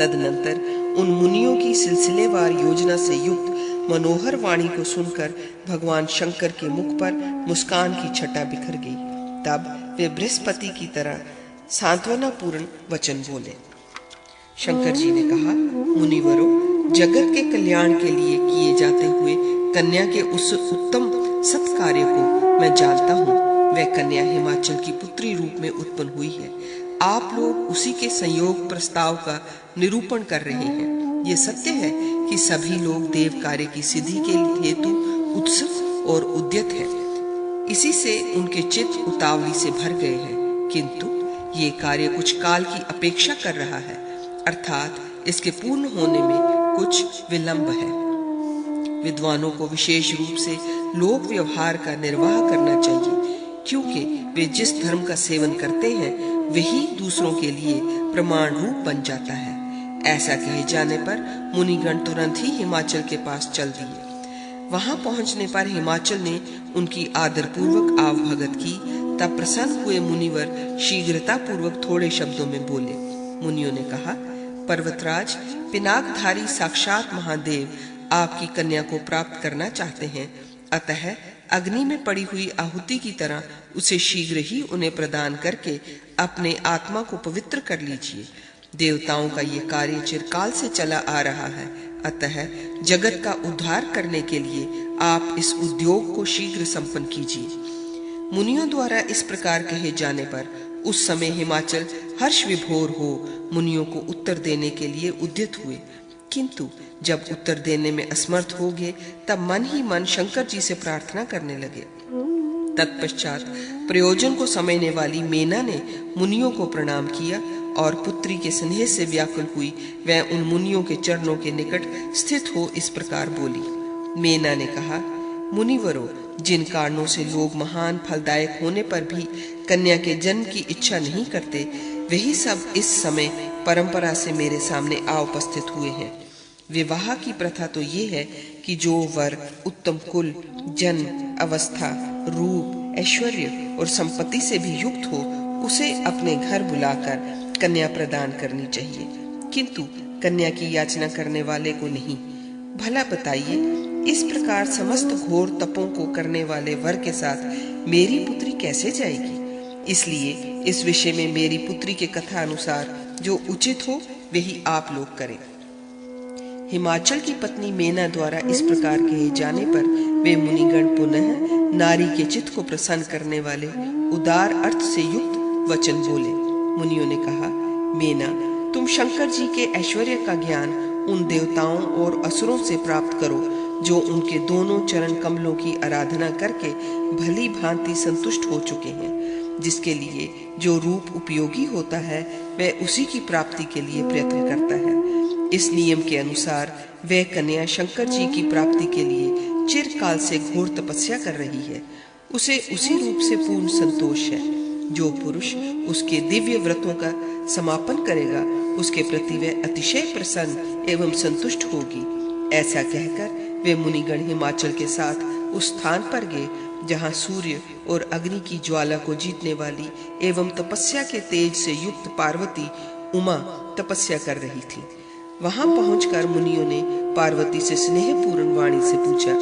तदनंतर उन मुनियों की सिलसिलेवार योजना से युक्त मनोहर वाणी को सुनकर भगवान शंकर के मुख पर मुस्कान की छटा बिखर गई। तब वे बृहस्पति की तरह सांत्वनापूर्ण वचन बोले। शंकर जी ने कहा, मुनिवरों, जगत के कल्याण के लिए किए जाते हुए कन्या के उस उत्तम सत्कार्य को मैं जानता हूँ। वह कन्या हिमाचल की पुत्री रूप में उत्पन्न हुई है। आप लोग उसी के संयोग प्रस्ताव का निरूपण कर रहे हैं। ये सत्य है कि सभी लोग देव कार्य की सिद्धि के हेतु उत्सुक और उद्यत हैं। इसी से उनके चित्त उतावली से भर गए हैं, किंतु ये कार्य कुछ काल की अपेक्षा कर रहा है, अर्थात इसके पूर्ण होने में कुछ विलंब है। विद्वानों को विशेष रूप से लोक व्यवहार का निर्वाह करना चाहिए, क्योंकि वे जिस धर्म का सेवन करते हैं वही दूसरों के लिए प्रमाण रूप बन जाता है। ऐसा कहे जाने पर मुनिगण तुरंत ही हिमाचल के पास चल दिए। वहां पहुंचने पर हिमाचल ने उनकी आदरपूर्वक आवभगत की। तब प्रसन्न हुए मुनिवर शीघ्रता पूर्वक थोड़े शब्दों में बोले। मुनियों ने कहा, पर्वतराज, पिनाकधारी साक्षात महादेव आपकी कन्या को प्राप्त करना चाहते हैं, अतः अग्नि में पड़ी हुई आहुति की तरह उसे शीघ्र ही उन्हें प्रदान करके अपने आत्मा को पवित्र कर लीजिए। देवताओं का ये कार्य चिरकाल से चला आ रहा है, अतः जगत का उद्धार करने के लिए आप इस उद्योग को शीघ्र संपन्न कीजिए। मुनियों द्वारा इस प्रकार कहे जाने पर उस समय हिमाचल हर्ष विभोर हो मुनियों को उत्तर देने के लिए उद्यत हुए, किंतु जब उत्तर देने में असमर्थ हो गए तब मन ही मन शंकर जी से प्रार्थना करने लगे। तत्पश्चात प्रयोजन को समझने वाली मेना ने मुनियों को प्रणाम किया और पुत्री के स्नेह से व्याकुल हुई वह उन मुनियों के चरणों के निकट स्थित हो इस प्रकार बोली। मेना ने कहा, मुनिवरों, जिन कारणों से लोग महान फलदायक होने पर भी कन्या के जन्म की इच्छा नहीं करते, वही सब इस समय परंपरा से मेरे सामने आ उपस्थित हुए हैं। विवाह की प्रथा तो ये है कि जो वर उत्तम कुल, जन्म, अवस्था, रूप, ऐश्वर्य और संपत्ति से भी युक्त हो, उसे अपने घर बुलाकर कन्या प्रदान करनी चाहिए, किंतु कन्या की याचना करने वाले को नहीं। भला बताइए, इस प्रकार समस्त घोर तपों को करने वाले वर के साथ मेरी पुत्री कैसे जाएगी? इसलिए इस विषय में मेरी पुत्री के कथा अनुसार जो उचित हो वही आप लोग करें। हिमाचल की पत्नी मेना द्वारा इस प्रकार कहे जाने पर वे मुनिगण पुनः नारी के चित्त को प्रसन्न करने वाले उदार अर्थ से युक्त वचन बोले। मुनियों ने कहा, मेना, तुम शंकर जी के ऐश्वर्य का ज्ञान उन देवताओं और असुरों से प्राप्त करो जो उनके दोनों चरण कमलों की आराधना करके भली भांति संतुष्ट हो चुके हैं। जिसके लिए जो रूप उपयोगी होता है वह उसी की प्राप्ति के लिए प्रयत्न करता है। इस नियम के अनुसार वह कन्या शंकर जी की प्राप्ति के लिए चिरकाल से घोर तपस्या कर रही है। उसे उसी रूप से पूर्ण संतोष है। जो पुरुष उसके दिव्य व्रतों का समापन करेगा उसके प्रति वह अतिशय प्रसन्न एवं संतुष्ट होगी। ऐसा कहकर वे मुनिगण हिमाचल के साथ उस स्थान पर गए जहाँ सूर्य और अग्नि की ज्वाला को जीतने वाली एवं तपस्या के तेज से युक्त पार्वती उमा तपस्या कर रही थी। वहां पहुंचकर मुनियों ने पार्वती से स्नेहपूर्ण वाणी से पूछा,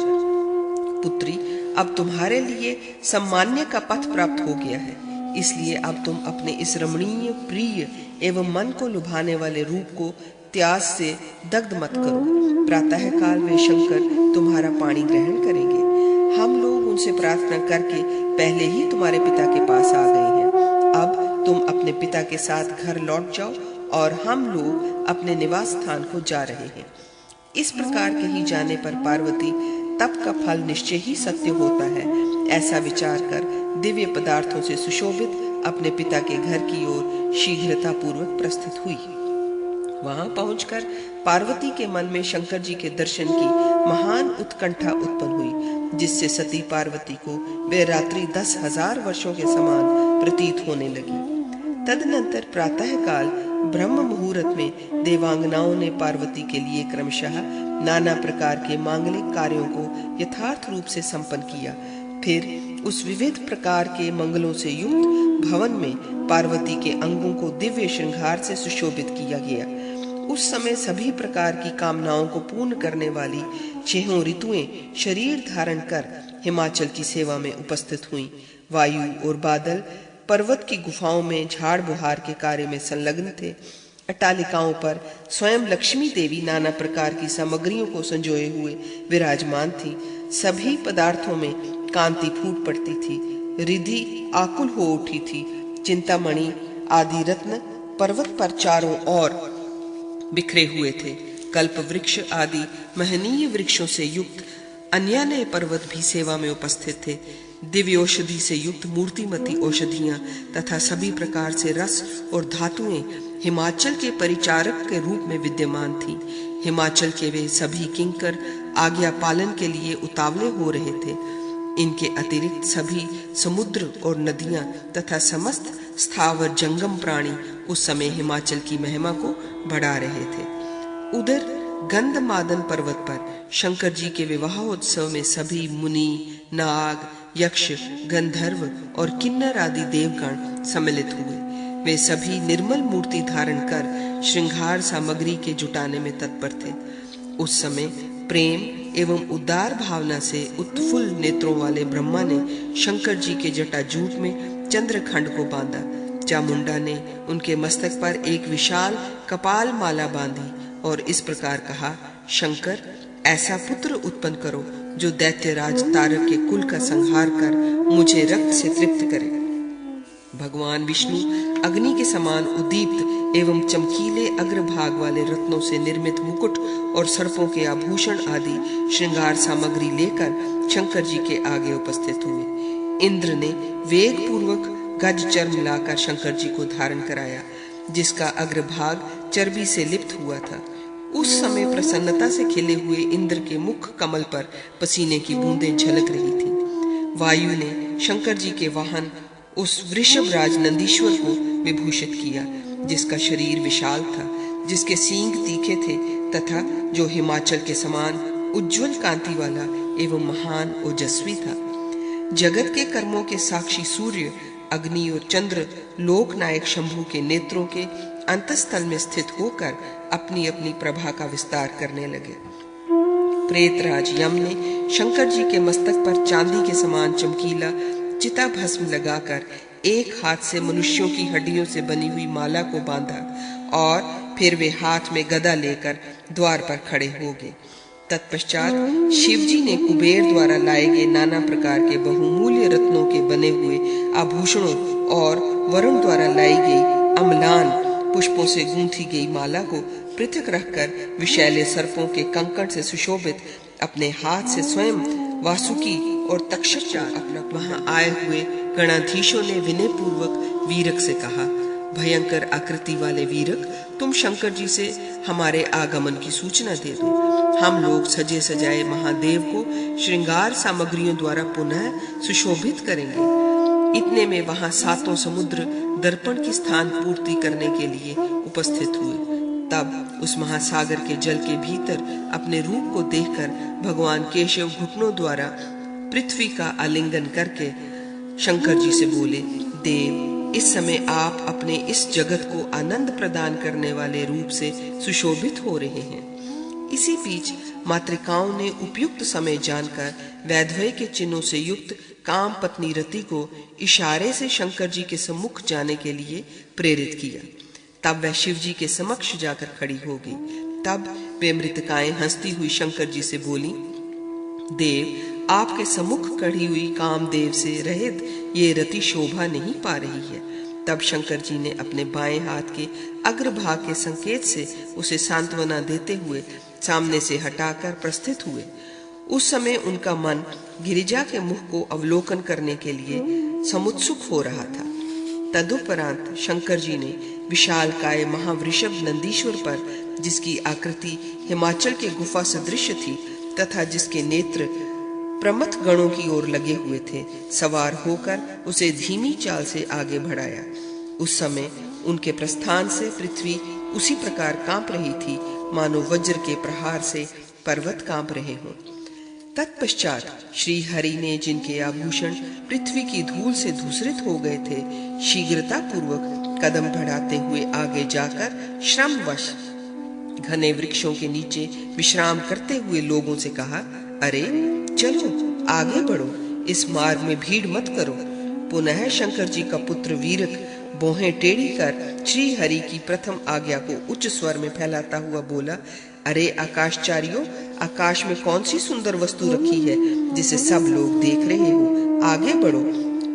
पुत्री, अब तुम्हारे लिए सम्मान्य का पथ प्राप्त हो गया है, इसलिए अब तुम अपने इस रमणीय, प्रिय एवं मन को लुभाने वाले रूप को त्याग से दग्ध मत करो। प्रातः काल में शंकर तुम्हारा पानी ग्रहण करेंगे। हम लोग उनसे प्रार्थना करके पहले ही तुम्हारे पिता के पास आ गए हैं। अब तुम अपने पिता के साथ घर लौट जाओ और हम लोग अपने निवास स्थान को जा रहे हैं। इस प्रकार कही जाने पर पार्वती तप का फल निश्चय ही सत्य होता है ऐसा विचार कर दिव्य पदार्थों से सुशोभित अपने पिता के घर की ओर शीघ्रता पूर्वक प्रस्थित हुई। वहां पहुंचकर पार्वती के मन में शंकर जी के दर्शन की महान उत्कंठा उत्पन्न हुई, जिससे सती पार्वती को वे रात्रि 10,000 वर्षों के समान प्रतीत होने लगी। तदनंतर प्रातः काल ब्रह्म मुहूर्त में देवांगनाओं ने पार्वती के लिए क्रमशः नाना प्रकार के मांगलिक कार्यों को यथार्थ रूप से संपन्न किया। फिर उस विविध प्रकार के मंगलों से युक्त भवन में पार्वती के अंगों को दिव्य श्रृंगार से सुशोभित किया गया। उस समय सभी प्रकार की कामनाओं को पूर्ण करने वाली 6 ऋतुएं शरीर धारण कर हिमाचल की सेवा में उपस्थित हुईं। वायु और बादल पर्वत की गुफाओं में झाड़ बुहार के कार्य में संलग्न थे। अट्टालिकाओं पर स्वयं लक्ष्मी देवी नाना प्रकार की सामग्रियों को संजोए हुए विराजमान थी। सभी पदार्थों में कांति फूट पड़ती थी। रिधि आकुल हो उठी थी। चिंतामणि आदि रत्न पर्वत पर चारों ओर बिखरे हुए थे। कल्प वृक्ष आदि महनीय वृक्षों से युक्त अन्यान्य पर्वत भी सेवा में उपस्थित थे। दिव्य औषधि से युक्त मूर्तिमती औषधियां तथा सभी प्रकार से रस और धातुएं हिमाचल के परिचारक के रूप में विद्यमान थी। हिमाचल के वे सभी किंकर आज्ञा पालन के लिए उतावले हो रहे थे। इनके अतिरिक्त सभी समुद्र और नदियां तथा समस्त स्थावर जंगम प्राणी उस समय हिमाचल की महिमा को बढ़ा रहे थे। उधर गंधमादन पर्वत पर शंकर जी के विवाहोत्सव में सभी मुनि, नाग, यक्ष, गंधर्व और किन्नर आदि देवगण सम्मिलित हुए। वे सभी निर्मल मूर्ति धारण कर श्रृंगार सामग्री के जुटाने में तत्पर थे। उस समय प्रेम एवं उदार भावना से उत्फुल्ल नेत्रों वाले ब्रह्मा ने शंकर जी के जटाजूट में चंद्रखंड को बांधा। चामुंडा ने उनके मस्तक पर एक विशाल कपाल माला बांधी और इस प्रकार कहा, शंकर, ऐसा पुत्र उत्पन्न करो जो दैत्यराज तारक के कुल का संहार कर मुझे रक्त से तृप्त करे। भगवान विष्णु अग्नि के समान उद्दीप्त एवं चमकीले अग्रभाग वाले रत्नों से निर्मित मुकुट और सर्पों के आभूषण आदि श्रृंगार सामग्री लेकर शंकर जी के आगे उपस्थित हुए। इंद्र ने वेग पूर्वक गज चर्म लाकर शंकर जी को धारण कराया, जिसका अग्रभाग चर्बी से लिप्त हुआ था। उस समय प्रसन्नता से खिले हुए इंद्र के मुख कमल पर पसीने की बूंदें झलक रही थी। वायु ने शंकर जी के वाहन उस वृषभ राज नंदीश्वर को विभूषित किया, जिसका शरीर विशाल था, जिसके सींग तीखे थे तथा जो हिमाचल के समान उज्जवल कांति वाला एवं महान ओजस्वी था। जगत के कर्मों के साक्षी सूर्य, अग्नि और चंद्र लोकनायक शंभु के नेत्रों के अंतस्थल में स्थित होकर अपनी अपनी प्रभा का विस्तार करने लगे। प्रेतराज यम ने शंकर जी के मस्तक पर चांदी के समान चमकीला चिता भस्म लगाकर एक हाथ से मनुष्यों की हड्डियों से बनी हुई माला को बांधा और फिर वे हाथ में गदा लेकर द्वार पर खड़े हो गए। तत्पश्चात शिवजी ने कुबेर द्वारा लाए गए नाना प्रकार के बहुमूल्य रत्नों के बने हुए आभूषणों और वरुण द्वारा लाई गई अम्लान पुष्पों से गूंथी गई माला को पृथक रखकर विशैले सर्पों के कंकड़ से सुशोभित अपने हाथ से स्वयं वासुकी और तक्षक अपना वहां आए हुए गणाधीशों ने विनय पूर्वक वीरक से कहा, भयंकर आकृति वाले वीरक, तुम शंकर जी से हमारे आगमन की सूचना दे दो। हम लोग सजे सजाए महादेव को श्रृंगार सामग्रियों द्वारा पुनः सुशोभित करेंगे। इतने में वहां सातों समुद्र दर्पण की स्थान पूर्ति करने के लिए उपस्थित हुए। तब उस महासागर के जल के भीतर अपने रूप को देखकर भगवान केशव घुटनों द्वारा पृथ्वी का आलिंगन करके शंकर जी से बोले, देव, इस समय आप अपने इस जगत को आनंद प्रदान करने वाले रूप से सुशोभित हो रहे हैं। इसी बीच मातृकाओं ने उपयुक्त समय जानकर वैधव्य के चिन्हों से युक्त काम पत्नी रति को इशारे से शंकर जी के सम्मुख जाने के लिए प्रेरित किया। तब वह शिव जी के समक्ष जाकर खड़ी हो गई। तब वे मृतकाएं हंसती हुई शंकर जी से बोली, देव, आपके सम्मुख खड़ी हुई कामदेव से रहित ये रति शोभा नहीं पा रही है। तब शंकर जी ने अपने बाएं हाथ के अग्रभाग के संकेत से उसे सांत्वना देते हुए सामने से हटाकर प्रस्थित हुए। उस समय उनका मन गिरिजा के मुख को अवलोकन करने के लिए समुत्सुक हो रहा था। तदुपरांत शंकर जी ने विशाल काय महावृषभ नंदीश्वर पर, जिसकी आकृति हिमाचल के गुफा सदृश थी तथा जिसके नेत्र प्रमथ गणों की ओर लगे हुए थे, सवार होकर उसे धीमी चाल से आगे बढ़ाया। उस समय उनके प्रस्थान से पृथ्वी उसी प्रकार कांप रही थी मानो वज्र के प्रहार से पर्वत कांप रहे हों। तत्पश्चात श्री हरि ने, जिनके आभूषण पृथ्वी की धूल से धूसरित हो गए थे, शीघ्रता पूर्वक कदम बढ़ाते हुए आगे जाकर श्रमवश घने वृक्षों के नीचे विश्राम करते हुए लोगों से कहा, अरे चलो आगे बढ़ो, इस मार्ग में भीड़ मत करो। पुनः शंकर जी का पुत्र वीरक बोहें टेढ़ी कर श्री हरि की प्रथम आज्ञा को उच्च स्वर में फैलाता हुआ बोला, अरे आकाशचारियों, आकाश में कौन सी सुंदर वस्तु रखी है जिसे सब लोग देख रहे हो? आगे बढ़ो।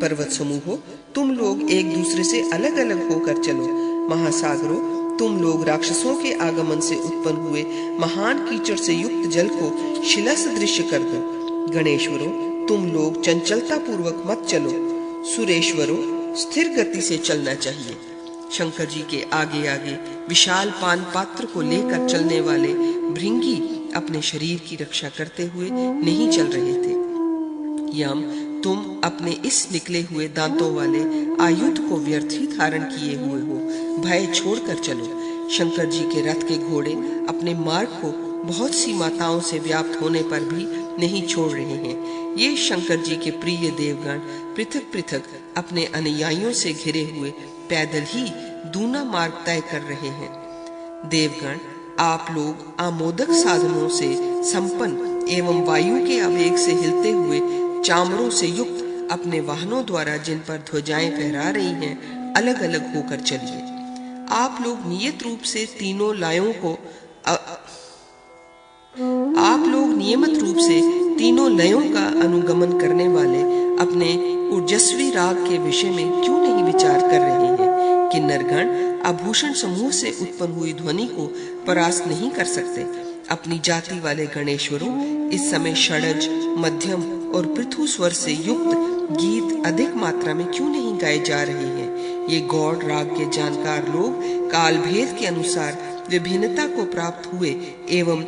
पर्वत समूहो, तुम लोग एक दूसरे से अलग अलग होकर चलो। महासागरों, तुम लोग राक्षसों के आगमन से उत्पन्न हुए महान कीचड़ से युक्त जल को शिला सदृश कर दो। गणेश्वरों, तुम लोग चंचलता पूर्वक मत चलो। सुरेश्वरों, स्थिर गति से चलना चाहिए। शंकर जी के आगे आगे विशाल पान पात्र को लेकर चलने वाले भृंगी अपने शरीर की रक्षा करते हुए नहीं चल रहे थे। यम, तुम अपने इस निकले हुए दांतों वाले आयुध को व्यर्थ ही धारण किए हुए हो, भय छोड़कर चलो। शंकर जी के रथ के घोड़े अपने मार्ग को बहुत सी माताओं से व्याप्त होने पर भी नहीं छोड़ रहे हैं। ये शंकर जी के प्रिय देवगण पृथक पृथक अपने अनुयायियों से घिरे हुए पैदल ही दूना मार्ग तय कर रहे हैं। देवगण, आप लोग आमोदक साधनों से संपन्न एवं वायु के आवेग से हिलते हुए चामरों से युक्त अपने वाहनों द्वारा जिन पर ध्वजाएं फहरा रही हैं, अलग अलग होकर चलिए। आप लोग नियत रूप से तीनों लयों का अनुगमन करने वाले अपने ऊर्जस्वी राग के विषय में क्यों नहीं विचार कर रहे हैं? किन्नरगण आभूषण समूह से उत्पन्न हुई ध्वनि को परास्त नहीं कर सकते। अपनी जाति वाले गणेश्वरों, इस समय षडज, मध्यम और पृथु स्वर से युक्त गीत अधिक मात्रा में क्यों नहीं गाए जा रहे हैं? ये गौड़ राग के जानकार लोग काल भेद के अनुसार विभिन्नता को प्राप्त हुए एवं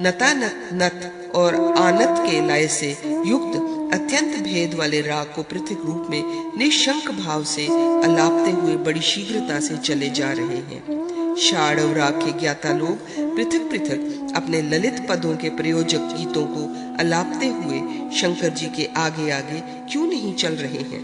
नतानत और आनत के लय से युक्त अत्यंत भेद वाले राग को पृथक रूप में निशंक भाव से अलापते हुए बड़ी शीघ्रता से चले जा रहे हैं। शाड़व राग के ज्ञाता लोग पृथक पृथक अपने ललित पदों के प्रयोजक गीतों को अलापते हुए शंकर जी के आगे आगे क्यों नहीं चल रहे हैं?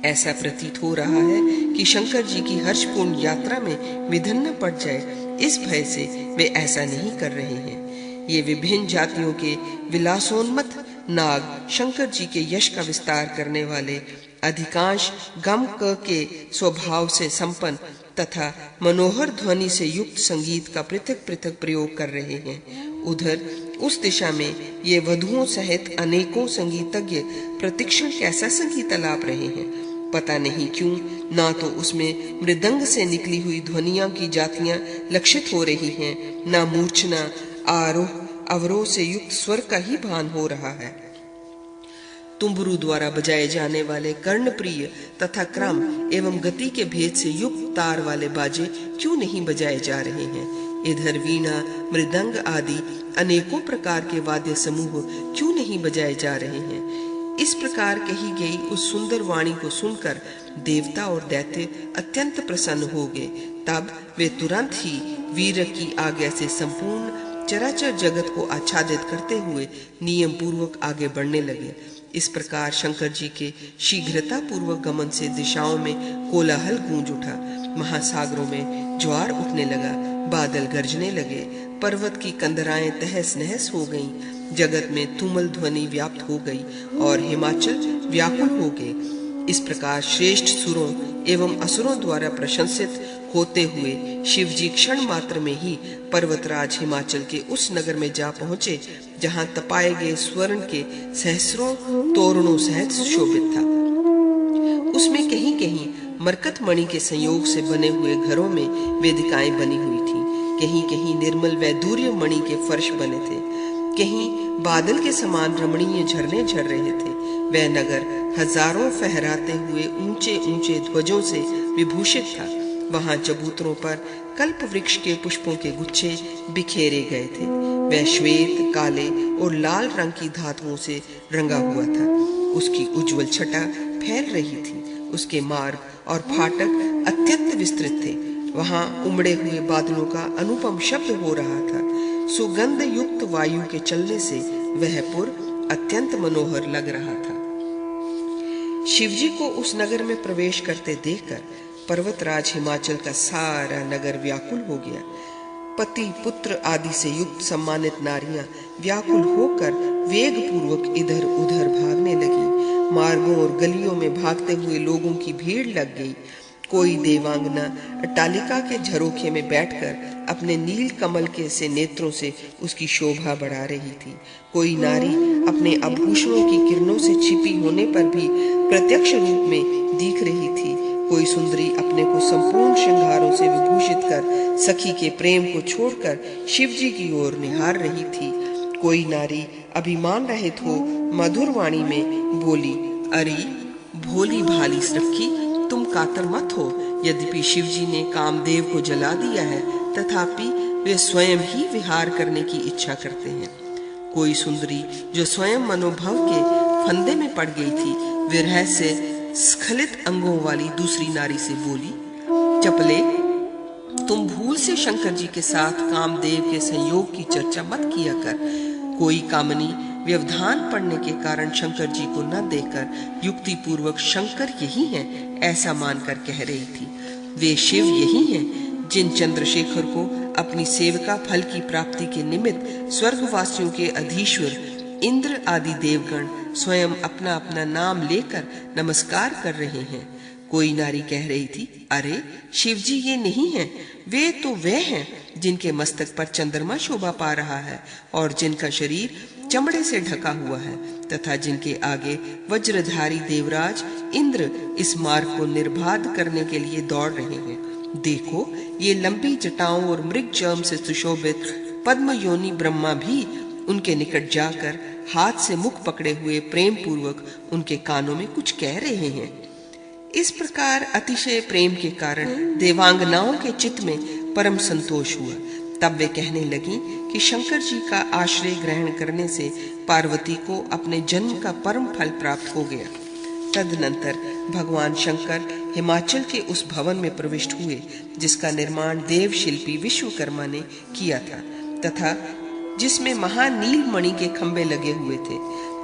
ऐसा प्रतीत हो रहा है कि शंकर जी की हर्षपूर्ण यात्रा में विघ्न न पड़ जाए, इस भय से वे ऐसा नहीं कर रहे हैं। ये विभिन्न जातियों के विलासोन्मत्त नाग शंकर जी के यश का विस्तार करने वाले, अधिकांश गम के स्वभाव से संपन्न तथा मनोहर ध्वनि से युक्त संगीत का पृथक पृथक प्रयोग कर रहे हैं। उधर उस दिशा में ये वधुओं सहित अनेकों संगीतज्ञ प्रतिक्षण कैसा संगीत अलाप रहे हैं। पता नहीं क्यों ना तो उसमें मृदंग से निकली हुई ध्वनियां की जातियां लक्षित हो रही हैं, ना मूर्छना, आरोह, अवरोह से युक्त स्वर का ही भान हो रहा है। तुम्बरू द्वारा बजाए जाने वाले कर्णप्रिय तथा क्रम एवं गति के भेद से युक्त तार वाले बाजे क्यों नहीं बजाए जा रहे हैं? इधर वीणा, मृदंग आदि अनेकों प्रकार के वाद्य समूह क्यों नहीं बजाए जा रहे हैं? इस प्रकार कही गई उस सुंदर वाणी को सुनकर देवता और दैत्य अत्यंत प्रसन्न हो गए। तब वे तुरंत ही वीरक की आज्ञा से संपूर्ण चराचर जगत को आच्छादित करते हुए नियम पूर्वक आगे बढ़ने लगे। इस प्रकार शंकर जी के शीघ्रता पूर्वक गमन से दिशाओं में कोलाहल गूंज उठा। महासागरों में ज्वार उठने लगा, बादल गरजने लगे, पर्वत की कंदराएं तहस नहस हो गईं, जगत में तुमुल ध्वनि व्याप्त हो गई और हिमाचल व्याकुल हो गए। इस प्रकार श्रेष्ठ सुरों एवं असुरों द्वारा प्रशंसित होते हुए शिवजी क्षण मात्र में ही पर्वतराज हिमाचल के उस नगर में जा पहुंचे जहां तपाए गए स्वर्ण के सहस्रों तोरणों सहित सुशोभित था। उसमें कहीं कहीं मरकत मणि के संयोग से बने हुए घरों में वेदिकाएं बनी हुई थीं, कहीं कहीं निर्मल वैदूर्य मणि के फर्श बने थे, कहीं बादल के समान रमणीय झरने झर रहे थे। वह नगर हजारों फहराते हुए ऊंचे ऊंचे ध्वजों से विभूषित था। वहां चबूतरों पर कल्प वृक्ष के पुष्पों के गुच्छे बिखेरे गए थे। वह श्वेत, काले और लाल रंग की धातुओं से रंगा हुआ था। उसकी उज्जवल छटा फैल रही थी। उसके मार्ग और फाटक अत्यंत विस्तृत थे। वहां उमड़े हुए बादलों का अनुपम शब्द हो रहा था। सुगंध युक्त वायु के चलने से वह पुर अत्यंत मनोहर लग रहा था। शिवजी को उस नगर में प्रवेश करते देखकर पर्वतराज हिमाचल का सारा नगर व्याकुल हो गया। पति पुत्र आदि से युक्त सम्मानित नारियां व्याकुल होकर वेग पूर्वक इधर उधर भागने लगी। मार्गों और गलियों में भागते हुए लोगों की भीड़ लग गई। कोई देवांगना अट्टालिका के झरोखे में बैठकर अपने नील कमल के से नेत्रों से उसकी शोभा बढ़ा रही थी। कोई नारी अपने आभूषणों की किरणों से छिपी होने पर भी प्रत्यक्ष रूप में दिख रही थी। कोई सुंदरी अपने को संपूर्ण श्रृंगारों से विभूषित कर सखी के प्रेम को छोड़कर शिव जी की ओर निहार रही थी। कोई नारी अभिमान रहित हो मधुर वाणी में बोली, अरे भोली भाली सखी, तुम कातर मत हो। यद्यपि शिव जी ने कामदेव को जला दिया है, तथापि वे स्वयं ही विहार करने की इच्छा करते हैं। कोई सुंदरी जो स्वयं मनोभव के फंदे में पड़ गई थी, विरह से स्खलित अंगों वाली दूसरी नारी से बोली, चपले, तुम भूल से शंकर जी के साथ कामदेव के संयोग की चर्चा मत किया कर। कोई कामनी व्यवधान पड़ने के कारण शंकर जी को न देखकर युक्ति पूर्वक शंकर यही हैं ऐसा मानकर कह रही थी। वे शिव यही हैं जिन चंद्रशेखर को अपनी सेविका फल की प्राप्ति के निमित्त स्वर्गवासियों के अधीश्वर इंद्र आदि देवगण स्वयं अपना अपना नाम लेकर नमस्कार कर रहे हैं। कोई नारी कह रही थी, अरे शिव जी ये नहीं हैं, वे तो वे हैं जिनके मस्तक पर चंद्रमा शोभा पा रहा है और जिनका शरीर चमड़े से ढका हुआ है, तथा जिनके आगे वज्रधारी देवराज इंद्र इस मार्ग को निर्बाध करने के लिए दौड़ रहे हैं। देखो, ये लंबी जटाओं और मृग चर्म से सुशोभित पद्म योनि ब्रह्मा भी उनके निकट जाकर हाथ से मुख पकड़े हुए प्रेम पूर्वक उनके कानों में कुछ कह रहे हैं। इस प्रकार अतिशय प्रेम के कारण देवांगनाओं के चित्त में परम संतोष हुआ। तब वे कहने लगी कि शंकर जी का आश्रय ग्रहण करने से पार्वती को अपने जन्म का परम फल प्राप्त हो गया। तदनंतर भगवान शंकर हिमाचल के उस भवन में प्रविष्ट हुए जिसका निर्माण देव शिल्पी विश्वकर्मा ने किया था, तथा जिसमें महानील मणि के खंभे लगे हुए थे,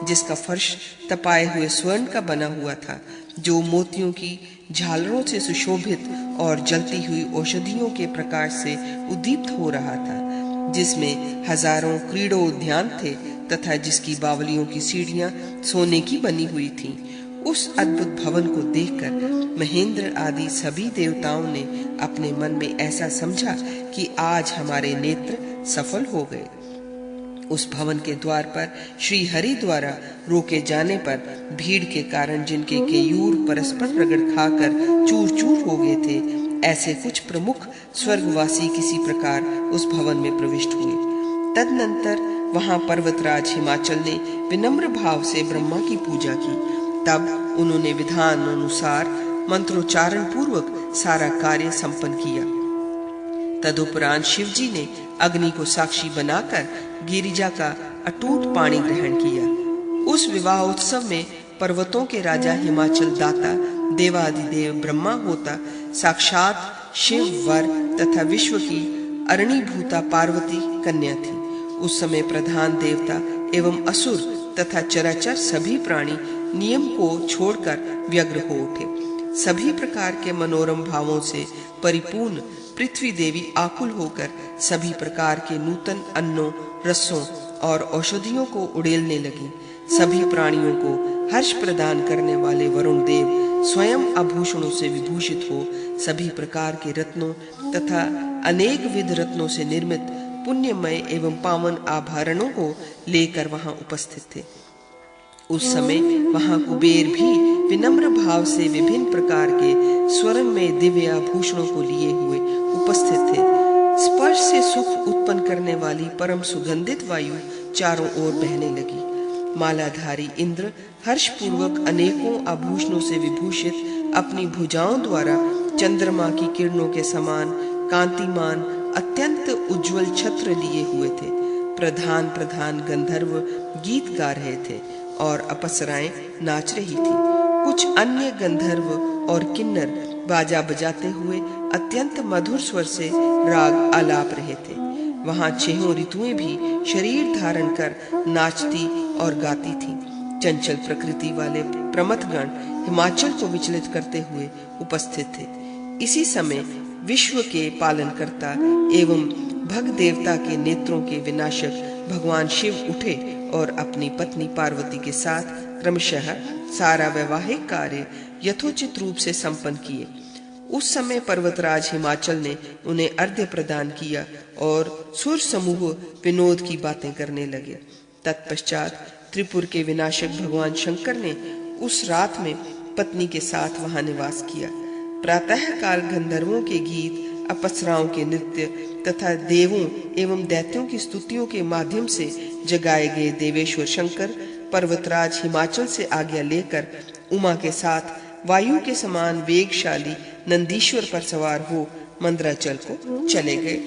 जिसका फर्श तपाए हुए स्वर्ण का बना हुआ था, जो मोतियों की झालरों से सुशोभित और जलती हुई औषधियों के प्रकाश से उद्दीप्त हो रहा था, जिसमें हजारों क्रीड़ो उद्यान थे तथा जिसकी बावलियों की सीढ़ियां सोने की बनी हुई थीं। उस अद्भुत भवन को देखकर महेंद्र आदि सभी देवताओं ने अपने मन में ऐसा समझा कि आज हमारे नेत्र सफल हो गए। उस भवन के द्वार पर श्री हरि द्वारा रोके जाने पर भीड़ के कारण जिनके केयूर परस्पर रगड़ खाकर चूर चूर हो गए थे, ऐसे कुछ प्रमुख स्वर्गवासी किसी प्रकार उस भवन में प्रविष्ट हुए। तदनंतर वहां पर्वतराज हिमाचल ने विनम्र भाव से ब्रह्मा की पूजा की। तब उन्होंने विधान अनुसार मंत्रोच्चारण पूर्वक सारा कार्य संपन्न किया। तदुपरांत शिव जी ने अग्नि को साक्षी बनाकर गिरिजा का अटूट पाणी ग्रहण किया। उस विवाह उत्सव में पर्वतों के राजा हिमाचल दाता देवादिदेव ब्रह्मा होता साक्षात शिव वर तथा विश्व की अरणीभूता पार्वती कन्या थी। उस समय प्रधान देवता एवं असुर तथा चराचर सभी प्राणी नियम को छोड़कर व्यग्र हो उठे। सभी प्रकार के मनोरम भावों से परिपूर्ण पृथ्वी देवी आकुल होकर सभी प्रकार के नूतन अन्नों, रसों और औषधियों को उड़ेलने लगी। सभी प्राणियों को हर्ष प्रदान करने वाले वरुण देव स्वयं आभूषणों से विभूषित हो सभी प्रकार के रत्नों तथा अनेक विध रत्नों से निर्मित पुण्यमय एवं पावन आभरणों को लेकर वहां उपस्थित थे। उस समय वहां कुबेर भी विनम्र भाव से विभिन्न प्रकार के स्वर्णमय दिव्य आभूषणों को लिए हुए उपस्थित थे। स्पर्श से सुख उत्पन्न करने वाली परम सुगंधित वायु चारों ओर बहने लगी। मालाधारी इंद्र हर्षपूर्वक अनेकों आभूषणों से विभूषित अपनी भुजाओं द्वारा चंद्रमा की किरणों के समान कांतिमान अत्यंत उज्जवल छत्र लिए हुए थे। प्रधान प्रधान गंधर्व गीत गा रहे थे और अप्सराएं नाच रही थी। कुछ अन्य गंधर्व और किन्नर बाजा बजाते हुए अत्यंत मधुर स्वर से राग आलाप रहे थे। वहां छहों ऋतुएं भी शरीर धारण कर नाचती और गाती थीं। चंचल प्रकृति वाले प्रमथगण हिमाचल को विचलित करते हुए उपस्थित थे। इसी समय विश्व के पालनकर्ता एवं भग देवता के नेत्रों के विनाशक भगवान शिव उठे और अपनी पत्नी पार्वती के साथ क्रमशः सारा वैवाहिक कार्य यथोचित रूप से संपन्न किए। उस समय पर्वतराज हिमाचल ने उन्हें अर्घ्य प्रदान किया और सुर समूह विनोद की बातें करने लगे। तत्पश्चात त्रिपुर के विनाशक भगवान शंकर ने उस रात में पत्नी के साथ वहां निवास किया। प्रातः काल गंधर्वों के गीत, अप्सराओं के नृत्य तथा देवों एवं दैत्यों की स्तुतियों के माध्यम से जगाए गए देवेश्वर शंकर पर्वतराज हिमाचल से आज्ञा लेकर उमा के साथ वायु के समान वेगशाली नंदीश्वर पर सवार हो मंदराचल को चले गए।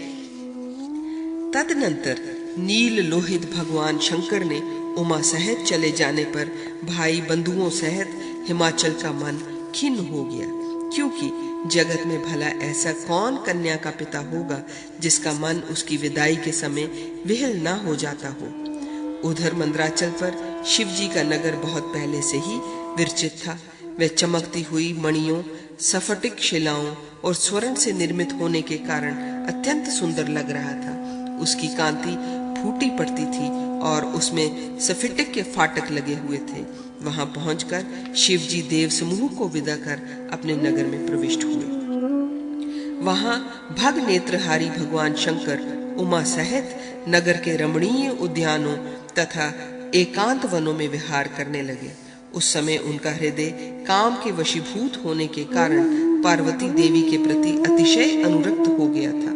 तदनंतर नील लोहित भगवान शंकर ने उमा सहित चले जाने पर भाई बंधुओं सहित हिमाचल का मन खिन्न हो गया, क्योंकि जगत में भला ऐसा कौन कन्या का पिता होगा जिसका मन उसकी विदाई के समय विहल ना हो जाता हो। उधर मंदराचल पर शिवजी का नगर बहुत पहले से ही विरचित था। वह चमकती हुई मणियों, स्फटिक शिलाओं और स्वर्ण से निर्मित होने के कारण अत्यंत सुंदर लग रहा था। उसकी कांति फूटी पड़ती थी और उसमें स्फटिक के फाटक लगे हुए थे। वहां पहुंचकर शिवजी देव समूह को विदा कर अपने नगर में प्रविष्ट हुए। वहां भग नेत्रहारी भगवान शंकर उमा सहित नगर के रमणीय उद्यानों तथा एकांत वनों में विहार करने लगे। उस समय उनका हृदय काम के वशीभूत होने के कारण पार्वती देवी के प्रति अतिशय अनुरक्त हो गया था।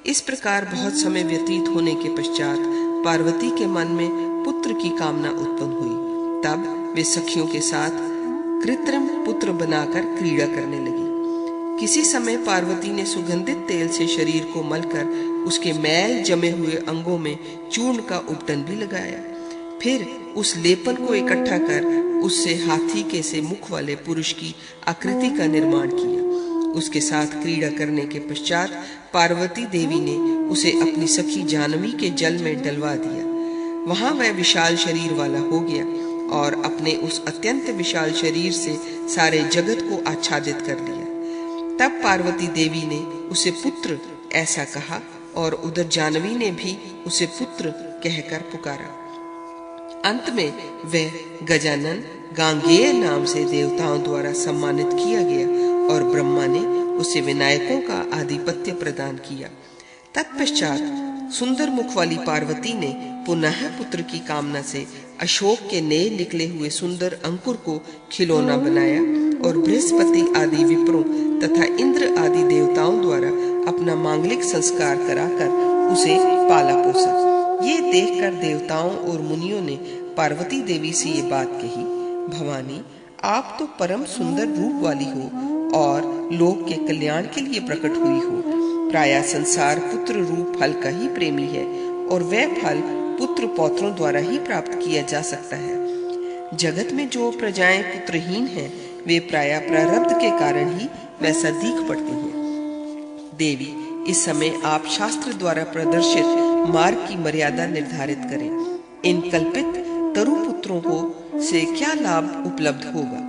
इस प्रकार बहुत समय व्यतीत होने के पश्चात पार्वती के मन में पुत्र की कामना उत्पन्न हुई। तब वे सखियों के साथ कृत्रिम पुत्र बनाकर क्रीड़ा करने लगी। किसी समय पार्वती ने सुगंधित तेल से शरीर को मलकर उसके मैल जमे हुए अंगों में चूर्ण का उपटन भी लगाया। फिर उस लेपन को इकट्ठा कर उससे हाथी के से मुख वाले पुरुष की आकृति का निर्माण किया। उसके साथ क्रीड़ा करने के पश्चात पार्वती देवी ने उसे अपनी सखी जानवी के जल में डलवा दिया। वहां वह विशाल शरीर वाला हो गया और अपने उस अत्यंत विशाल शरीर से सारे जगत को आच्छादित कर लिया। तब पार्वती देवी ने उसे पुत्र ऐसा कहा और उधर जानवी ने भी उसे पुत्र कहकर पुकारा। अंत में वह गजानन गांगेय नाम से देवताओं द्वारा सम्मानित किया गया और ब्रह्मा ने उसे विनायकों का आधिपत्य प्रदान किया। तत्पश्चात सुंदर मुख वाली पार्वती ने पुनः पुत्र की कामना से अशोक के नए निकले हुए सुंदर अंकुर को खिलौना बनाया और बृहस्पति आदि विप्रों तथा इंद्र आदि देवताओं द्वारा अपना मांगलिक संस्कार कराकर उसे पाला पोसा। ये देखकर देवताओं और मुनियों ने पार्वती देवी से ये बात कही, भवानी, आप तो परम सुंदर रूप वाली हो और लोक के कल्याण के लिए प्रकट हुई हो। प्रायः संसार पुत्र रूप फल का ही प्रेमी है और वह फल पुत्र पौत्रों द्वारा ही प्राप्त किया जा सकता है। जगत में जो प्रजाएं पुत्रहीन हैं, वे प्रायः प्रारब्ध के कारण ही वैसा दीख पड़ती हैं। देवी, इस समय आप शास्त्र द्वारा प्रदर्शित मार्ग की मर्यादा निर्धारित करें। इन कल्पित तरु पुत्रों को से क्या लाभ उपलब्ध होगा?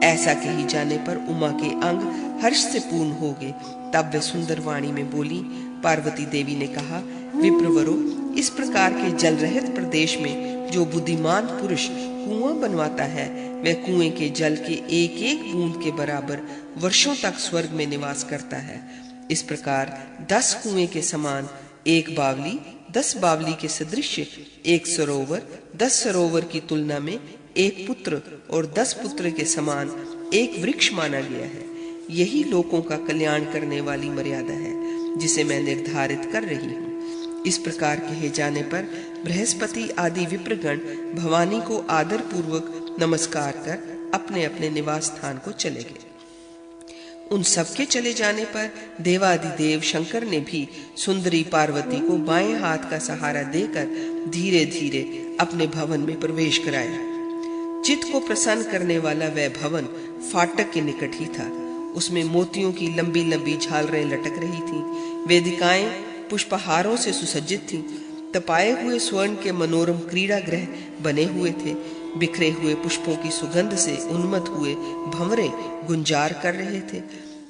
ऐसा कही जाने पर उमा के अंग हर्ष से पूर्ण हो गए। तब वे सुंदर वाणी में बोली। पार्वती देवी ने कहा, विप्रवरो, इस प्रकार के जल रहित प्रदेश में जो बुद्धिमान पुरुष कुआं बनवाता है, वह कुएं के जल के एक एक बूंद के बराबर वर्षों तक स्वर्ग में निवास करता है। इस प्रकार 10 कुएं के समान एक बावली, 10 बावली के सदृश एक सरोवर, 10 सरोवर की तुलना में एक पुत्र और 10 पुत्र के समान एक वृक्ष माना गया है। यही लोगों का कल्याण करने वाली मर्यादा है जिसे मैं निर्धारित कर रही हूँ। इस प्रकार कहे जाने पर बृहस्पति आदि विप्रगण भवानी को आदर पूर्वक नमस्कार कर अपने अपने निवास स्थान को चले गए। उन सबके चले जाने पर देवादिदेव शंकर ने भी सुंदरी पार्वती को बाएं हाथ का सहारा देकर धीरे धीरे अपने भवन में प्रवेश कराया। चित्त को प्रसन्न करने वाला वह भवन फाटक के निकट ही था। उसमें मोतियों की लंबी लंबी झालरें लटक रही थीं। वेदिकाएं पुष्पहारों से सुसज्जित थीं। तपाए हुए स्वर्ण के मनोरम क्रीड़ा गृह बने हुए थे। बिखरे हुए पुष्पों की सुगंध से उन्मत्त हुए भंवरे गुंजार कर रहे थे।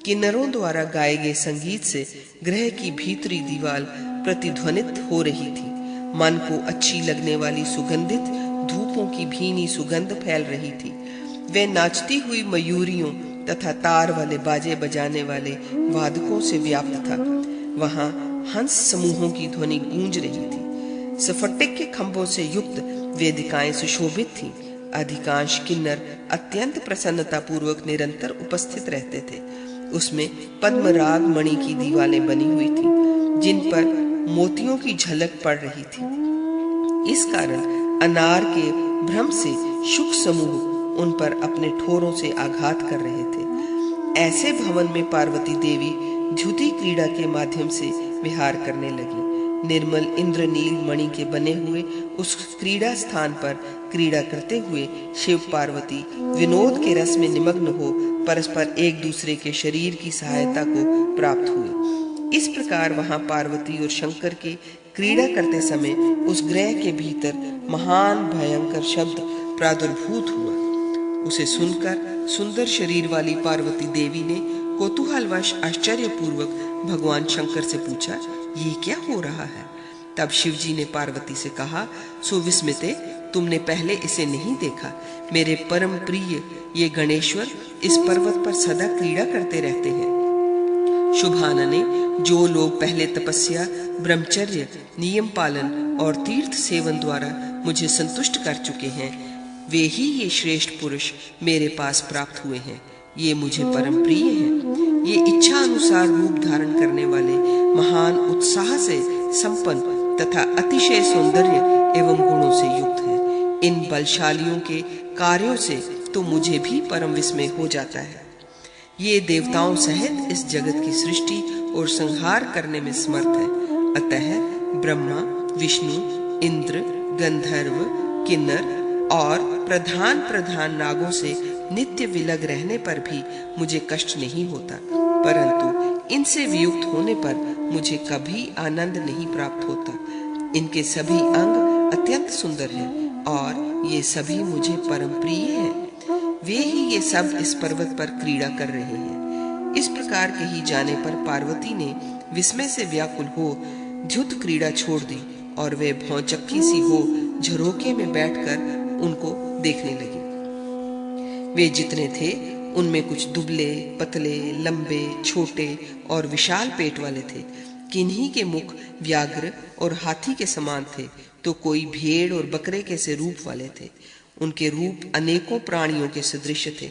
किन्नरों द्वारा गाए गए संगीत से गृह की भीतरी दीवार प्रतिध्वनित हो रही थी। मन को अच्छी लगने वाली सुगंधित धूपों की भीनी सुगंध फैल रही थी। वे नाचती हुई मयूरियों तथा तार वाले बाजे बजाने वाले वादकों से व्याप्त था। वहां हंस समूहों की ध्वनि गूंज रही थी। स्फटिक के खंभों से युक्त वेदिकाएं सुशोभित थीं। अधिकांश किन्नर अत्यंत प्रसन्नता पूर्वक निरंतर उपस्थित रहते थे। उसमें पद्मराग मणि की दीवारें बनी हुई थीं, जिन पर मोतियों की झलक पड़ रही थी। इस कारण अनार के भ्रम से शुक समूह उन पर अपने ठोरों से आघात कर रहे थे। ऐसे भवन में पार्वती देवी द्युति क्रीड़ा के माध्यम से विहार करने लगी। निर्मल इंद्रनील मणि के बने हुए उस क्रीड़ा स्थान पर क्रीड़ा करते हुए शिव पार्वती विनोद के रस में निमग्न हो परस्पर एक दूसरे के शरीर की सहायता को प्राप्त हुए। इस प्रकार वहां पार्वती और शंकर के क्रीड़ा करते समय उस गृह के भीतर महान भयंकर शब्द प्रादुर्भूत हुआ। उसे सुनकर सुंदर शरीर वाली पार्वती देवी ने कौतूहलवश आश्चर्यपूर्वक भगवान शंकर से पूछा, ये क्या हो रहा है? तब शिवजी ने पार्वती से कहा, सुविस्मिते, तुमने पहले इसे नहीं देखा। मेरे परम प्रिय ये गणेश्वर इस पर्वत पर सदा क्रीड़ा करते रहते हैं। शुभानने, जो लोग पहले तपस्या, ब्रह्मचर्य, नियम पालन और तीर्थ सेवन द्वारा मुझे संतुष्ट कर चुके हैं, वे ही ये श्रेष्ठ पुरुष मेरे पास प्राप्त हुए हैं। ये मुझे परम प्रिय हैं। ये इच्छा अनुसार रूप धारण करने वाले, महान उत्साह से संपन्न तथा अतिशय सौंदर्य एवं गुणों से युक्त हैं। इन बलशालियों के कार्यों से तो मुझे भी परम विस्मय हो जाता है। ये देवताओं सहित इस जगत की सृष्टि और संहार करने में समर्थ है। अतः ब्रह्मा, विष्णु, इंद्र, गंधर्व, किन्नर और प्रधान नागों से नित्य विलग रहने पर भी मुझे कष्ट नहीं होता, परंतु इनसे वियुक्त होने पर मुझे कभी आनंद नहीं प्राप्त होता। इनके सभी अंग अत्यंत सुंदर हैं और ये सभी मुझे परम प्रिय हैं। वे ही ये सब इस पर्वत पर क्रीड़ा कर रहे हैं। इस प्रकार के ही जाने पर पार्वती ने विस्मय से व्याकुल हो द्युत क्रीड़ा छोड़ दी और वे भौचक्की सी हो झरोके में बैठकर उनको देखने लगी। वे जितने थे उनमें कुछ दुबले, पतले, लंबे, छोटे और विशाल पेट वाले थे। किन्हीं के मुख व्याघ्र और हाथी के समान थे, तो कोई भेड़ और बकरे के से रूप वाले थे। उनके रूप अनेकों प्राणियों के सदृश थे।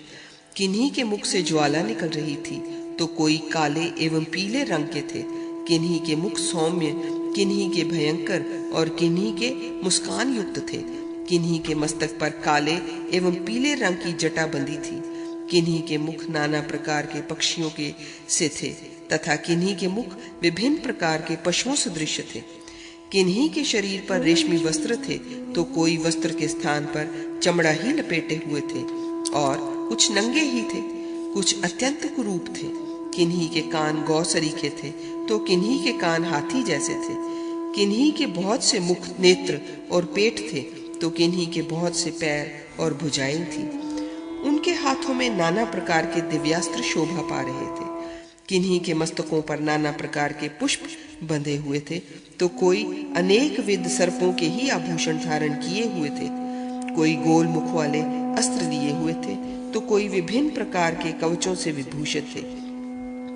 किन्हीं के मुख से ज्वाला निकल रही थी, तो कोई काले एवं पीले रंग के थे। किन्हीं के मुख सौम्य, किन्हीं के भयंकर और किन्हीं के मुस्कान युक्त थे। किन्हीं के मस्तक पर काले एवं पीले रंग की जटा बंधी थी। किन्हीं के मुख नाना प्रकार के पक्षियों के से थे तथा किन्हीं के मुख विभिन्न प्रकार के पशुओं सदृश थे। किन्हीं के शरीर पर रेशमी वस्त्र थे, तो कोई वस्त्र के स्थान पर चमड़ा ही लपेटे हुए थे और कुछ नंगे ही थे। कुछ अत्यंत कुरूप थे। किन्हीं के कान गौ सरीखे थे, तो किन्हीं के कान हाथी जैसे थे। किन्हीं के बहुत से मुख, नेत्र और पेट थे, तो किन्हीं के बहुत से पैर और भुजाएं थी। उनके हाथों में नाना प्रकार के दिव्यास्त्र शोभा पा रहे थे। किन्हीं के मस्तकों पर नाना प्रकार के पुष्प बंधे हुए थे, तो कोई अनेक विध सर्पों के ही आभूषण धारण किए हुए थे। कोई गोल मुख वाले अस्त्र लिए हुए थे, तो कोई विभिन्न प्रकार के कवचों से विभूषित थे।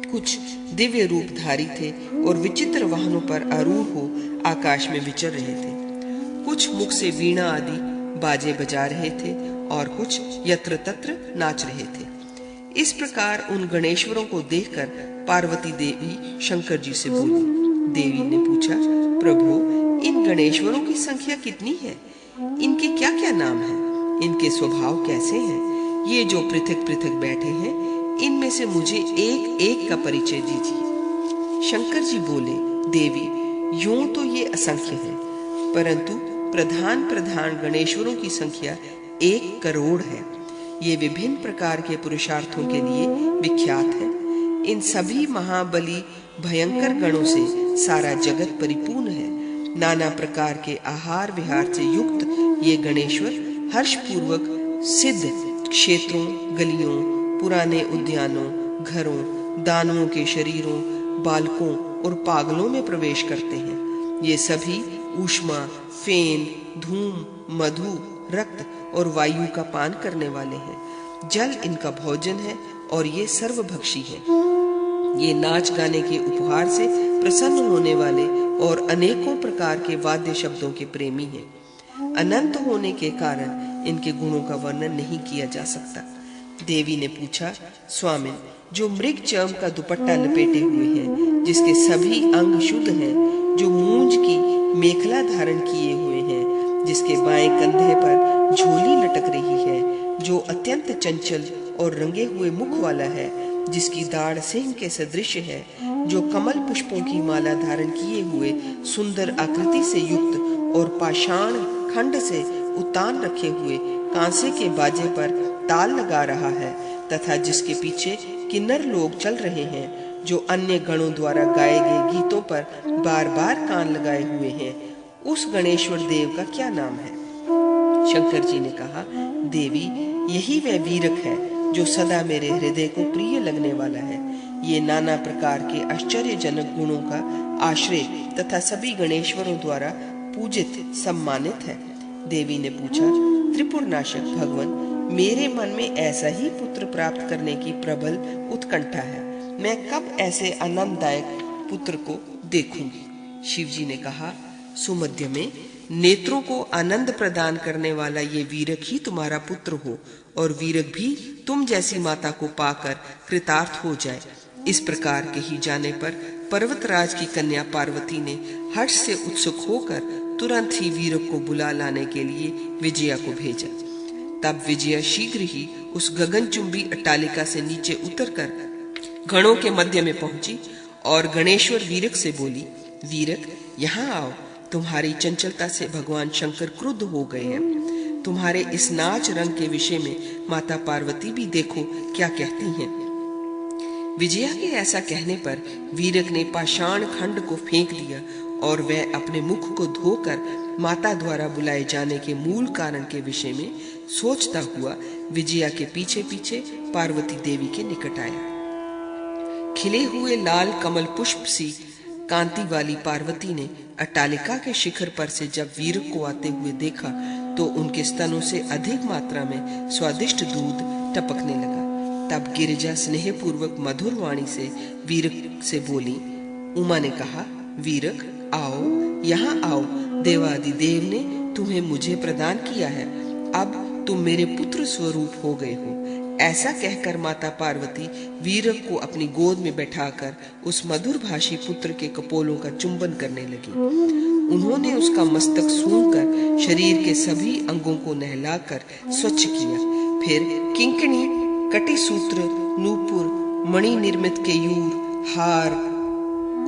कुछ दिव्य रूपधारी थे और विचित्र वाहनों पर आरूढ़ हो आकाश में विचर रहे थे। कुछ मुख से वीणा आदि बाजे बजा रहे थे और कुछ यत्र तत्र नाच रहे थे। इस प्रकार उन गणेश्वरों को देखकर पार्वती देवी शंकर जी से बोली। देवी ने पूछा, प्रभु, इन गणेश्वरों की संख्या कितनी है? इनके क्या क्या नाम हैं? इनके स्वभाव कैसे हैं? ये जो पृथक पृथक बैठे हैं, इनमें से मुझे एक एक का परिचय दीजिए। शंकर जी बोले, देवी, यूं तो ये असंख्य हैं, परंतु प्रधान गणेश्वरों की संख्या 1 करोड़ है। ये विभिन्न प्रकार के पुरुषार्थों के लिए विख्यात है। इन सभी महाबली भयंकर गणों से सारा जगत परिपूर्ण है। नाना प्रकार के आहार विहार से युक्त ये गणेश्वर हर्षपूर्वक सिद्ध क्षेत्रों, गलियों, पुराने उद्यानों, घरों, दानवों के शरीरों, बालकों और पागलों में प्रवेश करते हैं ये सभी ऊष्मा, फेन, धूम, मधु, रक्त और वायु का पान करने वाले हैं। जल इनका भोजन है और ये सर्वभक्षी हैं। ये नाच गाने के उपहार से प्रसन्न होने वाले और अनेकों प्रकार के वाद्य शब्दों के प्रेमी हैं। अनंत होने के कारण इनके गुणों का वर्णन नहीं किया जा सकता। देवी ने पूछा, स्वामिन, जो मृग चर्म का दुपट्टा लपेटे हुए हैं, जिसके सभी अंग शुद्ध हैं, जो मूंज की मेखला धारण किए हुए हैं, जिसके बाएं कंधे पर झोली लटक रही है, जो अत्यंत चंचल और रंगे हुए मुख वाला है, जिसकी दाढ़ सिंह के सदृश है, जो कमल पुष्पों की माला धारण किए हुए सुंदर आकृति से युक्त और पाषाण खंड से उतान रखे हुए कांसे के बाजे पर ताल लगा रहा है, तथा जिसके पीछे किन्नर लोग चल रहे हैं, जो अन्य गणों द्वारा गाए गए गीतों पर बार बार कान लगाए हुए हैं, उस गणेश्वर देव का क्या नाम है? शंकर जी ने कहा, देवी, यही वह वीरक है जो सदा मेरे हृदय को प्रिय लगने वाला है। ये नाना प्रकार के आश्चर्यजनक गुणों का आश्रय तथा सभी गणेश्वरों द्वारा पूजित सम्मानित है। देवी ने पूछा, त्रिपुरनाशक भगवान, मेरे मन में ऐसा ही पुत्र प्राप्त करने की प्रबल उत्कंठा है। मैं कब ऐसे आनंददायक पुत्र को देखूंगी? शिव जी ने कहा, सुमध्य में नेत्रों को आनंद प्रदान करने वाला ये वीरक ही तुम्हारा पुत्र हो, और वीरक भी तुम जैसी माता को पाकर कृतार्थ हो जाए। इस प्रकार के ही जाने पर पर्वतराज की कन्या पार्वती ने हर्ष से उत्सुक होकर तुरंत ही वीरक को बुला लाने के लिए विजया को भेजा। तब विजया शीघ्र ही उस गगनचुंबी अट्टालिका से नीचे उतरकर गणों के मध्य में पहुंची और गणेश्वर वीरक से बोली, वीरक, यहाँ आओ। तुम्हारी चंचलता से भगवान शंकर क्रुद्ध हो गए हैं। तुम्हारे इस नाच रंग के विषय में माता पार्वती भी देखो क्या कहती हैं। विजया के ऐसा कहने पर वीरक ने पाषाण खंड को फेंक दिया और वह अपने मुख को धोकर माता द्वारा बुलाए जाने के मूल कारण के विषय में सोचता हुआ विजया के पीछे पीछे पार्वती देवी के निकट आया। खिले हुए लाल कमल पुष्प सी कांति वाली पार्वती ने अट्टालिका के शिखर पर से जब वीरक को आते हुए देखा तो उनके स्तनों से अधिक मात्रा में स्वादिष्ट दूध टपकने लगा। तब गिरिजा स्नेहपूर्वक मधुर वाणी से वीरक से बोली। उमा ने कहा, वीरक, आओ, यहाँ आओ। देवादिदेव ने तुम्हें मुझे प्रदान किया है। अब तुम मेरे पुत्र स्वरूप हो गए हो। ऐसा कहकर माता पार्वती वीरक को अपनी गोद में बैठाकर उस मधुर भाषी पुत्र के कपोलों का चुंबन करने लगी। उन्होंने उसका मस्तक सूंघकर शरीर के सभी अंगों को नहलाकर स्वच्छ किया। फिर किंकणी, कटिसूत्र, नूपुर, मणि निर्मित केयूर, हार,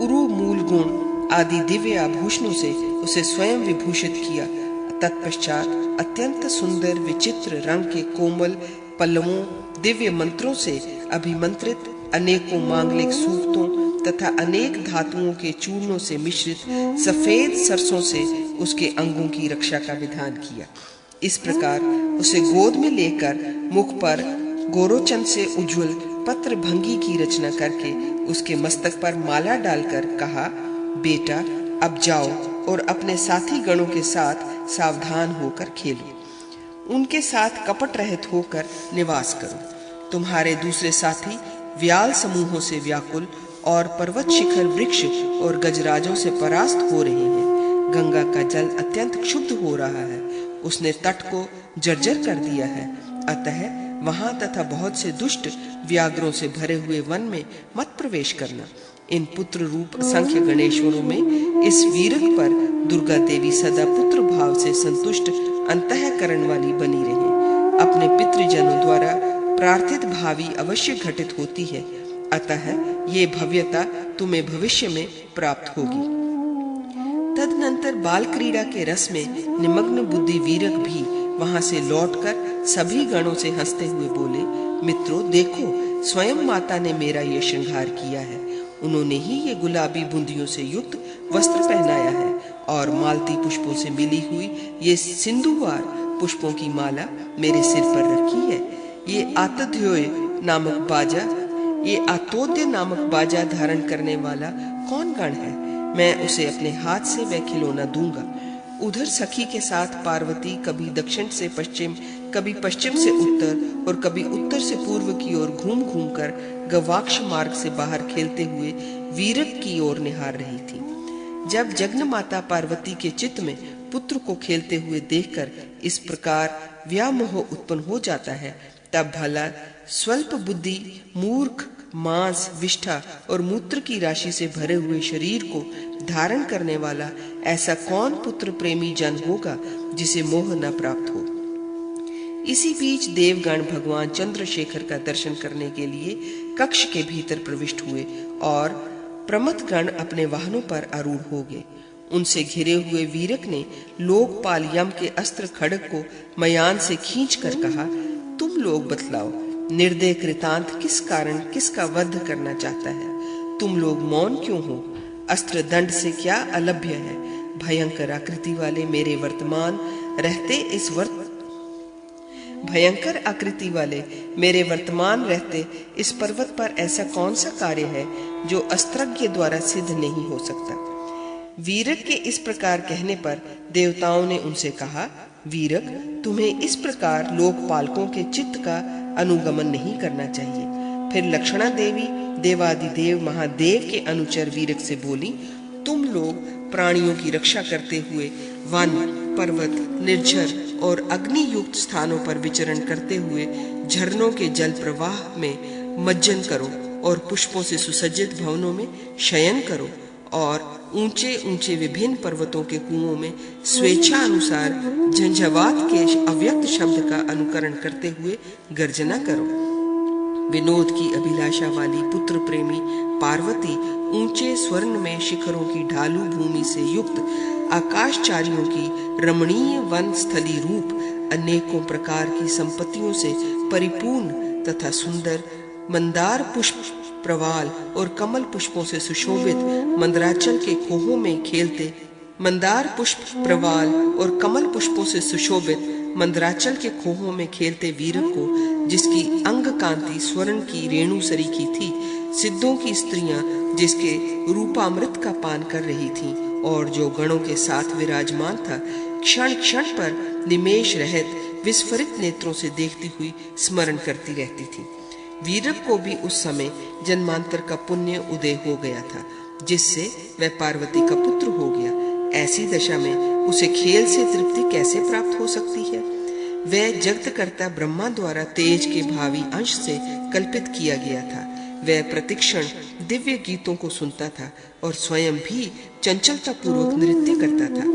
उरु मूल गुण आदि दिव्य आभूषणों से उसे स्वयं विभूषित किया। तत्पश्चात अत्यंत सुंदर विचित्र रंग के कोमल पल्लवों, दिव्य मंत्रों से अभिमंत्रित अनेकों मांगलिक सूक्तों तथा अनेक धातुओं के चूर्णों से मिश्रित सफेद सरसों से उसके अंगों की रक्षा का विधान किया। इस प्रकार उसे गोद में लेकर मुख पर गोरोचन से उज्ज्वल पत्र भंगी की रचना करके उसके मस्तक पर माला डालकर कहा, बेटा, अब जाओ और अपने साथी गणों के साथ सावधान होकर खेलो। उनके साथ कपट रहित होकर निवास करो। तुम्हारे दूसरे साथी व्याल समूहों से व्याकुल और पर्वत शिखर वृक्ष और गजराजों से परास्त हो रहे हैं। गंगा का जल अत्यंत क्षुब्ध हो रहा है। उसने तट को जर्जर कर दिया है। अतः वहां तथा बहुत से दुष्ट व्याघ्रों से भरे हुए वन में मत प्रवेश करना। इन पुत्र रूप असंख्य गणेश्वरों में इस वीरक पर दुर्गा देवी सदा पुत्र भाव से संतुष्ट अंतःकरण वाली बनी रहे। अपने पितृजनों द्वारा प्रार्थित भावी अवश्य घटित होती है। अतः ये भव्यता तुम्हें भविष्य में प्राप्त होगी। तदनंतर बाल क्रीड़ा के रस में निमग्न बुद्धि वीरक भी वहां से लौटकर सभी गणों से हंसते हुए बोले, मित्रों, देखो, स्वयं माता ने मेरा ये श्रृंगार किया है। उन्होंने ही ये गुलाबी बूंदियों से युक्त वस्त्र पहनाया है और मालती पुष्पों से मिली हुई ये सिंधुवार पुष्पों की माला मेरे सिर पर रखी है। ये आतोद्य नामक बाजा धारण करने वाला कौन गण है? मैं उसे अपने हाथ से वह खिलौना दूंगा। उधर सखी के साथ पार्वती कभी दक्षिण से पश्चिम, कभी पश्चिम से उत्तर और कभी उत्तर से पूर्व की ओर घूम घूम कर गवाक्ष मार्ग से बाहर खेलते हुए वीरक की ओर निहार रही थी। जब जगन माता पार्वती के चित्त में पुत्र को खेलते हुए देखकर इस प्रकार व्यामोह उत्पन्न हो जाता है, तब भला स्वल्प बुद्धि मूर्ख मांस, विष्ठा और मूत्र की राशि से भरे हुए शरीर को धारण करने वाला ऐसा कौन पुत्र प्रेमी जन होगा जिसे मोह न प्राप्त हो। इसी बीच देवगण भगवान चंद्रशेखर का दर्शन करने के लिए कक्ष के भीतर प्रविष्ट हुए और प्रमथगण अपने वाहनों पर आरूढ़ हो गए। उनसे घिरे हुए वीरक ने लोकपाल यम के अस्त्र खड्ग को मयान से खींचकर कहा, तुम लोग बतलाओ, निर्दय कृतांत किस कारण किसका वध करना चाहता है? तुम लोग मौन क्यों हो? अस्त्र दंड से क्या अलभ्य है? भयंकर आकृति वाले मेरे वर्तमान रहते इस पर्वत पर ऐसा कौन सा कार्य है जो अस्त्रज्ञ द्वारा सिद्ध नहीं हो सकता। वीरक के इस प्रकार कहने पर देवताओं ने उनसे कहा, वीरक, तुम्हें इस प्रकार लोकपालकों के चित्त का अनुगमन नहीं करना चाहिए। फिर लक्षणा देवी देवादिदेव महादेव के अनुचर वीरक से बोली, तुम लोग प्राणियों की रक्षा करते हुए वन, पर्वत, निर्झर और अग्नि युक्त स्थानों पर विचरण करते हुए झरनों के जल प्रवाह में मज्जन करो और पुष्पों से सुसज्जित भवनों में शयन करो और ऊंचे ऊंचे विभिन्न पर्वतों के कुओं में स्वेच्छा अनुसार झंझावात के अव्यक्त शब्द का अनुकरण करते हुए गर्जना करो। विनोद की अभिलाषा वाली पुत्र प्रेमी पार्वती ऊंचे स्वर्ण में शिखरों की ढालू भूमि से युक्त आकाशचारियों की रमणीय वन स्थली रूप अनेकों प्रकार की संपत्तियों से परिपूर्ण तथा सुंदर मंदार पुष्प प्रवाल और कमल पुष्पों से सुशोभित मंदराचल के कोहों में खेलते वीरक को, जिसकी अंग कांति स्वर्ण की रेणु सरीखी थी, सिद्धों की स्त्रियां जिसके रूपामृत का पान कर रही थीं और जो गणों के साथ विराजमान था, क्षण क्षण पर निमेष रहित विस्फरित नेत्रों से देखती हुई स्मरण करती रहती थी। वीरक को भी उस समय जन्मांतर का पुण्य उदय हो गया था, जिससे वह पार्वती का पुत्र हो गया। ऐसी दशा में उसे खेल से तृप्ति कैसे प्राप्त हो सकती है? वह जगतकर्ता ब्रह्मा द्वारा तेज के भावी अंश से कल्पित किया गया था। वह प्रतिक्षण दिव्य गीतों को सुनता था और स्वयं भी चंचलता पूर्वक नृत्य करता था।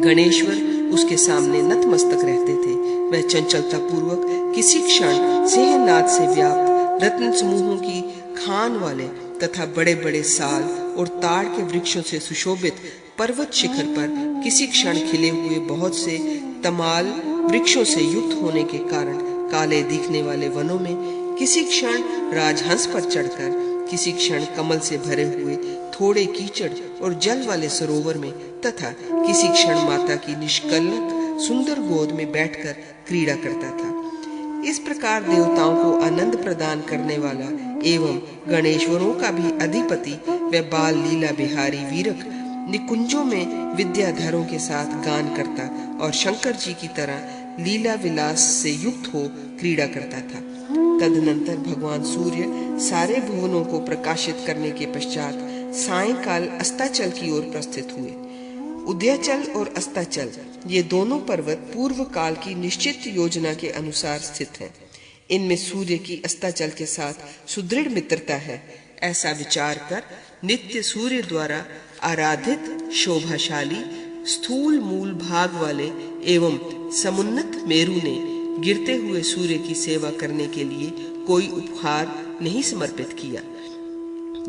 गणेश्वर उसके सामने नतमस्तक रहते थे। वह चंचलता पूर्वक किसी क्षण सिंहनाद से व्याप्त रत्न समूहों की खान वाले तथा बड़े बड़े साल और ताड़ के वृक्षों से सुशोभित पर्वत शिखर पर किसी क्षण खिले हुए बहुत से तमाल वृक्षों से युक्त होने के कारण काले दिखने वाले वनों में किसी क्षण राजहंस पर चढ़कर, किसी क्षण कमल से भरे हुए थोड़े कीचड़ और जल वाले सरोवर में तथा किसी क्षण माता की निष्कलंक सुंदर गोद में बैठकर क्रीड़ा करता था। इस प्रकार देवताओं को आनंद प्रदान करने वाला एवं गणेश्वरों का भी अधिपति व बाल लीला बिहारी वीरक निकुंजों में विद्याधरों के साथ गान करता और शंकर जी की तरह लीला विलास से युक्त हो क्रीड़ा करता था। तदनंतर भगवान सूर्य सारे भुवनों को प्रकाशित करने के पश्चात सायंकाल अस्ताचल की ओर प्रस्थित हुए। उदयाचल और अस्ताचल ये दोनों पर्वत पूर्व काल की निश्चित योजना के अनुसार स्थित हैं। इनमें सूर्य की अस्ताचल के साथ सुदृढ़ मित्रता है, ऐसा विचार कर नित्य सूर्य द्वारा आराधित शोभाशाली स्थूल मूल भाग वाले एवं समुन्नत मेरु ने गिरते हुए सूर्य की सेवा करने के लिए कोई उपहार नहीं समर्पित किया।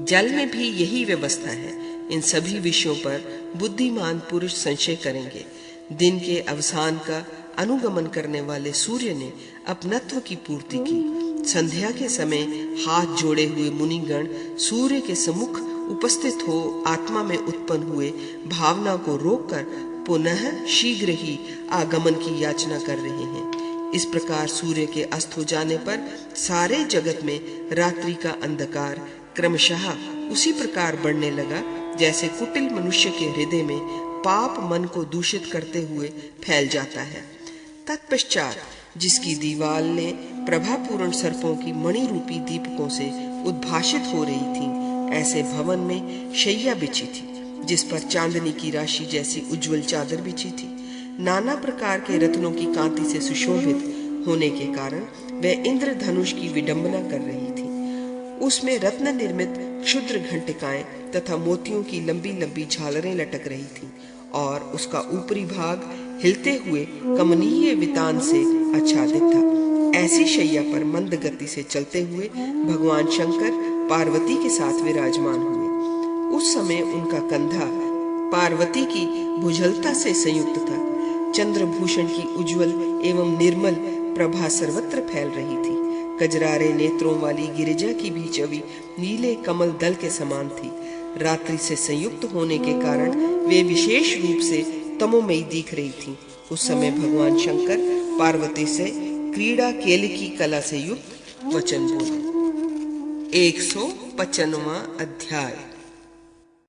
जल में भी यही व्यवस्था है। इन सभी विषयों पर बुद्धिमान पुरुष संशय करेंगे। दिन के अवसान का अनुगमन करने वाले सूर्य ने अपनत्व की पूर्ति की। संध्या के समय हाथ जोड़े हुए मुनिगण सूर्य के सम्मुख उपस्थित हो आत्मा में उत्पन्न हुए भावना को रोककर पुनः शीघ्र ही आगमन की याचना कर रहे हैं। इस प्रकार सूर्य के अस्त हो जाने पर सारे जगत में रात्रि का अंधकार क्रमशः उसी प्रकार बढ़ने लगा जैसे कुटिल मनुष्य के हृदय में पाप मन को दूषित करते हुए फैल जाता है। तत्पश्चात जिसकी दीवालें प्रभापूर्ण सर्पों की मणि रूपी दीपकों से उद्भाषित हो रही थीं, ऐसे भवन में शैया बिछी थी, जिस पर चांदनी की राशि जैसी उज्जवल चादर बिछी थी। नाना प्रकार के रत्नों की कांति से सुशोभित होने के कारण वह इंद्रधनुष की विडंबना कर रही थी। उसमें रत्न निर्मित क्षुद्र घंटिकाएं तथा मोतियों की लंबी लंबी झालरें लटक रही थीं, और उसका ऊपरी भाग हिलते हुए कमनीय वितान से आच्छादित था। ऐसी शैया पर मंद गति से चलते हुए भगवान शंकर पार्वती के साथ विराजमान हुए। उस समय उनका कंधा पार्वती की भुजलता से संयुक्त था। चंद्रभूषण की उज्जवल एवं निर्मल प्रभा सर्वत्र फैल रही थी। कजरारे नेत्रों वाली गिरिजा की भी छवि नीले कमल दल के समान थी। रात्रि से संयुक्त होने के कारण वे विशेष रूप से तमोमयी दिख रही थीं। उस समय भगवान शंकर पार्वती से क्रीड़ा केल की कला से युक्त वचन बोले। 155वां अध्याय।